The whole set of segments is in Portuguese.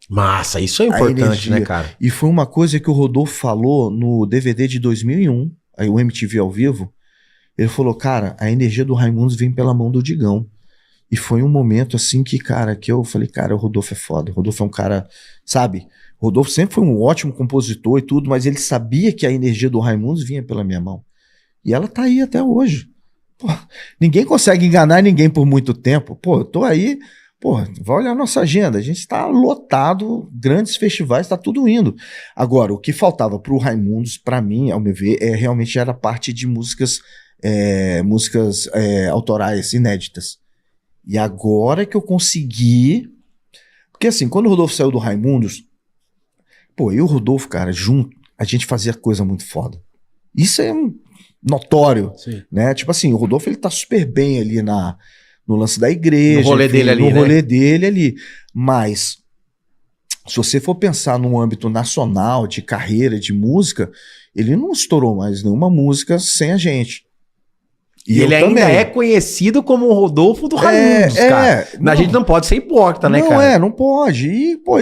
Massa, isso é A importante, energia. né, cara? E foi uma coisa que o Rodolfo falou no DVD de 2001, aí o MTV ao vivo. Ele falou, cara, a energia do Raimundos vem pela mão do Digão. E foi um momento assim que, cara, que eu falei, cara, o Rodolfo é foda. O Rodolfo é um cara, sabe? O Rodolfo sempre foi um ótimo compositor e tudo, mas ele sabia que a energia do Raimundos vinha pela minha mão. E ela tá aí até hoje. Pô, ninguém consegue enganar ninguém por muito tempo. Pô, eu tô aí, pô, vai olhar a nossa agenda. A gente tá lotado, grandes festivais, tá tudo indo. Agora, o que faltava pro Raimundos, pra mim, ao meu ver, realmente era a parte de músicas autorais, inéditas. E agora que eu consegui... Porque assim, quando o Rodolfo saiu do Raimundos, pô, eu e o Rodolfo, cara, junto, a gente fazia coisa muito foda. Isso é notório, Sim. né? Tipo assim, o Rodolfo, ele tá super bem ali no lance da igreja. No rolê dele ali, no né? rolê dele ali. Mas, se você for pensar num âmbito nacional, de carreira, de música, ele não estourou mais nenhuma música sem a gente. E ele ainda é conhecido como o Rodolfo do Raimundos, cara. A gente não pode ser hipócrita, né, cara? Não pode. E, pô,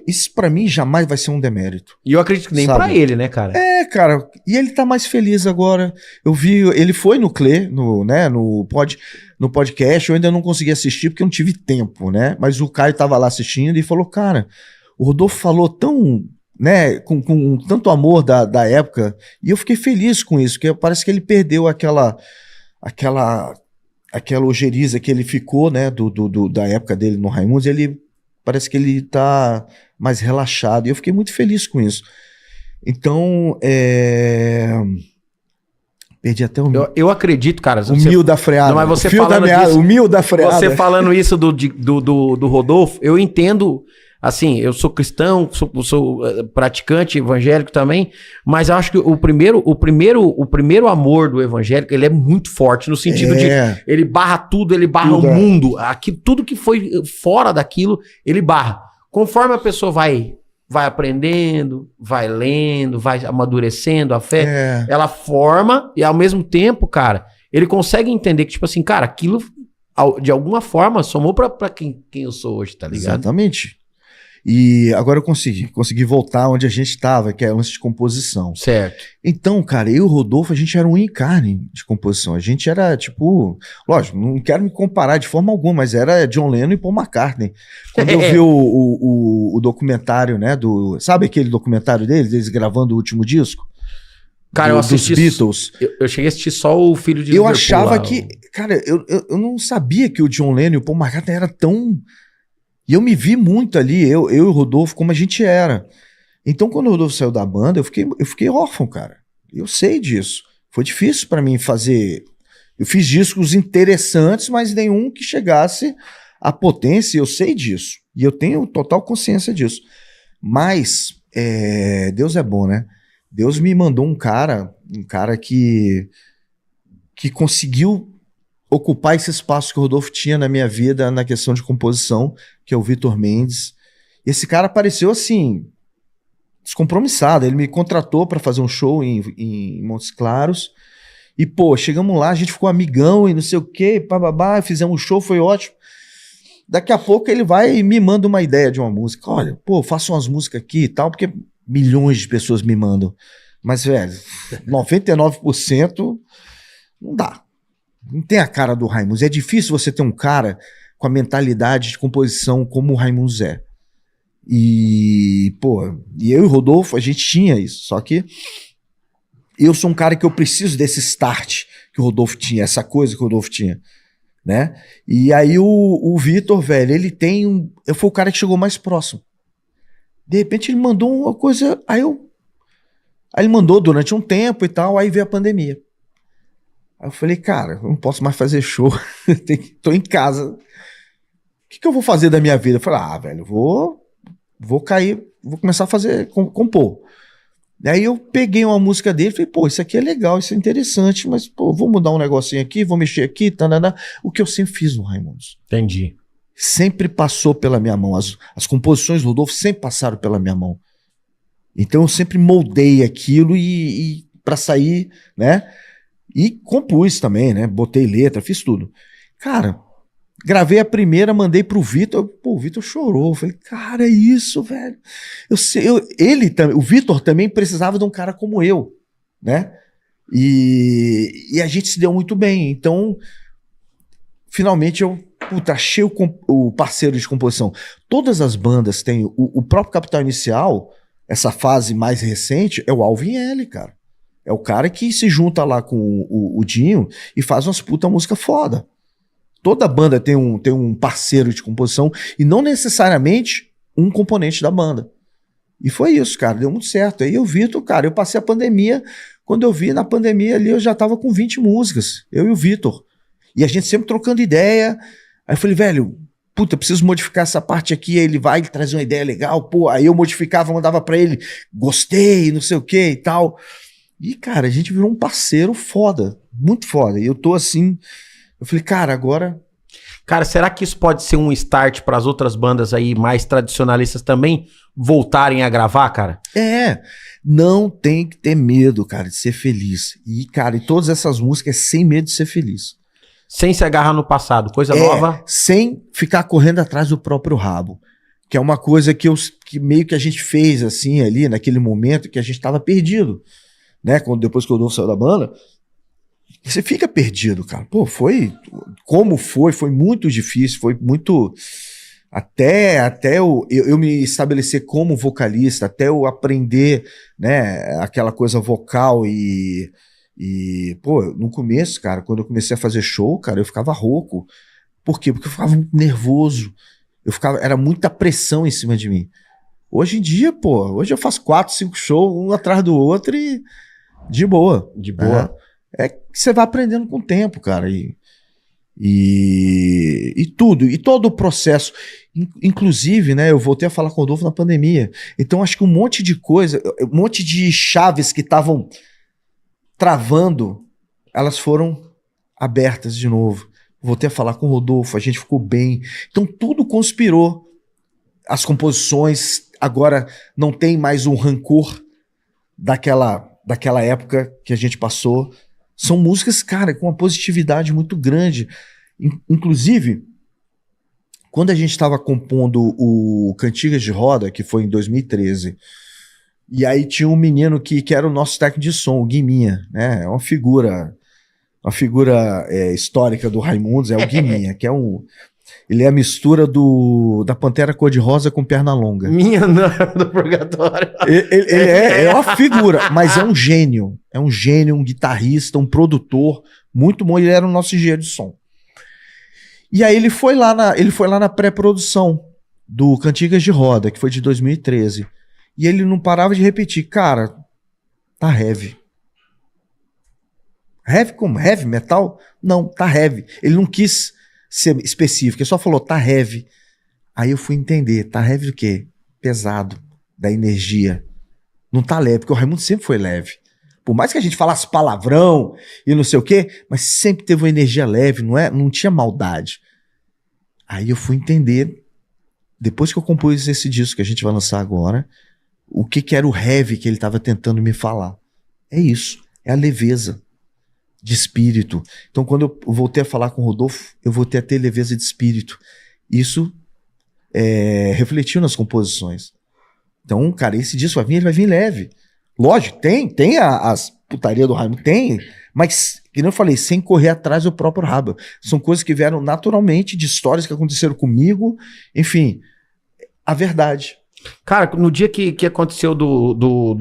isso pra mim jamais vai ser um demérito. E eu acredito que nem pra ele, né, cara? Cara. E ele tá mais feliz agora. Eu vi, ele foi no Clê, no podcast, eu ainda não consegui assistir porque eu não tive tempo, né? Mas o Caio tava lá assistindo e falou, cara, o Rodolfo falou tão... né, com tanto amor da época, e eu fiquei feliz com isso, porque parece que ele perdeu aquela ojeriza que ele ficou, né, da época dele no Raimundos. Ele parece que ele tá mais relaxado, e eu fiquei muito feliz com isso. Então, perdi até o... Eu acredito, cara... O mil da freada. Não, mas você o mil da freada. Você falando isso do Rodolfo, eu entendo... Assim, eu sou cristão, sou praticante evangélico também, mas acho que o primeiro amor do evangélico, ele é muito forte, no sentido de ele barra tudo, ele barra o mundo. Tudo que foi fora daquilo, ele barra. Conforme a pessoa vai aprendendo, vai lendo, vai amadurecendo a fé, ela forma e ao mesmo tempo, cara, ele consegue entender que, tipo assim, cara, aquilo de alguma forma somou pra quem eu sou hoje, tá ligado? Exatamente. E agora eu consegui voltar onde a gente estava, que é antes de composição. Certo. Então, cara, eu e o Rodolfo, a gente era um encarne de composição. A gente era, tipo... Lógico, não quero me comparar de forma alguma, mas era John Lennon e Paul McCartney. Quando eu vi o documentário, né, sabe aquele documentário deles gravando o último disco? Cara, eu assisti... Dos Beatles. Eu cheguei a assistir só o filho de Liverpool. Eu achava que... Cara, eu não sabia que o John Lennon e o Paul McCartney era tão... E eu me vi muito ali, eu e o Rodolfo, como a gente era. Então, quando o Rodolfo saiu da banda, eu fiquei órfão, cara. Eu sei disso. Foi difícil pra mim fazer... Eu fiz discos interessantes, mas nenhum que chegasse à potência, eu sei disso. E eu tenho total consciência disso. Mas, Deus é bom, né? Deus me mandou um cara que conseguiu ocupar esse espaço que o Rodolfo tinha na minha vida na questão de composição, que é o Vitor Mendes. Esse cara apareceu assim, descompromissado. Ele me contratou para fazer um show em Montes Claros. E, pô, chegamos lá, a gente ficou amigão e não sei o quê, bababá, fizemos um show, foi ótimo. Daqui a pouco ele vai e me manda uma ideia de uma música. Olha, pô, faço umas músicas aqui e tal, porque milhões de pessoas me mandam. Mas, velho, 99% não dá. Não tem a cara do Raimundos. É difícil você ter um cara com a mentalidade de composição como o Raimundos é. E, pô, e eu e o Rodolfo, a gente tinha isso. Só que eu sou um cara que eu preciso desse start que o Rodolfo tinha, essa coisa que o Rodolfo tinha, né? E aí o Vitor, velho, ele tem eu fui o cara que chegou mais próximo. De repente ele mandou uma coisa, aí ele mandou durante um tempo e tal, aí veio a pandemia. Aí eu falei, cara, eu não posso mais fazer show, tô em casa. O que eu vou fazer da minha vida? Eu falei, velho, vou cair, vou começar a fazer, compor. Daí eu peguei uma música dele e falei, pô, isso aqui é legal, isso é interessante, mas, pô, vou mudar um negocinho aqui, vou mexer aqui, tanana. O que eu sempre fiz no Raimundos. Entendi. Sempre passou pela minha mão. As composições do Rodolfo sempre passaram pela minha mão. Então eu sempre moldei aquilo e pra sair, né? E compus também, né? Botei letra, fiz tudo. Cara, Gravei a primeira, mandei pro Vitor. Pô, o Vitor chorou. Eu falei, cara, é isso, velho. O Vitor também precisava de um cara como eu, né? E a gente se deu muito bem. Então, finalmente achei o parceiro de composição. Todas as bandas têm. O próprio Capital Inicial, essa fase mais recente, é o Alvin L, cara. É o cara que se junta lá com o Dinho e faz umas puta música foda. Toda banda tem um parceiro de composição e não necessariamente um componente da banda. E foi isso, cara, deu muito certo. Aí o Vitor, cara, eu passei a pandemia, quando eu vi na pandemia ali, eu já tava com 20 músicas, eu e o Vitor. E a gente sempre trocando ideia. Aí eu falei, velho, puta, eu preciso modificar essa parte aqui, aí ele vai trazer uma ideia legal, pô, aí eu modificava, mandava pra ele, gostei, não sei o que e tal. E, cara, a gente virou um parceiro foda, muito foda. E eu tô assim, eu falei, cara, agora... Cara, será que isso pode ser um start para as outras bandas aí mais tradicionalistas também voltarem a gravar, cara? Não tem que ter medo, cara, de ser feliz. E, cara, e todas essas músicas sem medo de ser feliz. Sem se agarrar no passado, coisa nova. Sem ficar correndo atrás do próprio rabo. Que é uma coisa que meio que a gente fez assim ali, naquele momento que a gente tava perdido. Né? Depois que o Rodolfo saiu da banda, você fica perdido, cara. Pô, foi muito difícil, foi muito... Até eu me estabelecer como vocalista, até eu aprender, né, aquela coisa vocal e pô, no começo, cara, quando eu comecei a fazer show, cara, eu ficava rouco. Por quê? Porque eu ficava muito nervoso. Era muita pressão em cima de mim. Hoje em dia, pô, hoje eu faço 4, 5 shows, um atrás do outro e de boa. De boa. É que você vai aprendendo com o tempo, cara. E tudo, e todo o processo. Inclusive, né, eu voltei a falar com o Rodolfo na pandemia. Então, acho que um monte de coisa, um monte de chaves que estavam travando, elas foram abertas de novo. Voltei a falar com o Rodolfo, a gente ficou bem. Então, tudo conspirou. As composições agora não tem mais um rancor daquela época que a gente passou. São músicas, cara, com uma positividade muito grande. Inclusive, quando a gente estava compondo o Cantigas de Roda, que foi em 2013, e aí tinha um menino que era o nosso técnico de som, o Guiminha, né? É uma figura histórica do Raimundos, é o Guiminha, que é ele é a mistura da Pantera Cor-de-Rosa com Pernalonga. Minha não, do Purgatório. Ele é uma figura, mas é um gênio. É um gênio, um guitarrista, um produtor muito bom. Ele era o nosso engenheiro de som. E aí ele foi lá na pré-produção do Cantigas de Roda, que foi de 2013. E ele não parava de repetir, cara, tá heavy. Heavy como? Heavy metal? Não, tá heavy. Ele não quis ser específico, ele só falou, tá heavy. Aí eu fui entender, tá heavy do quê? Pesado, da energia. Não tá leve, porque o Raimundo sempre foi leve. Por mais que a gente falasse palavrão e não sei o quê, mas sempre teve uma energia leve, não tinha maldade. Aí eu fui entender, depois que eu compus esse disco que a gente vai lançar agora, o que era o heavy que ele estava tentando me falar. É isso, é a leveza de espírito. Então, quando eu voltei a falar com o Rodolfo, eu voltei a ter leveza de espírito. Isso refletiu nas composições. Então, cara, esse disco ele vai vir leve. Lógico, tem as putaria do Raimundo, tem, mas, como eu falei, sem correr atrás do próprio rabo. São coisas que vieram naturalmente de histórias que aconteceram comigo, enfim, a verdade. Cara, no dia que aconteceu do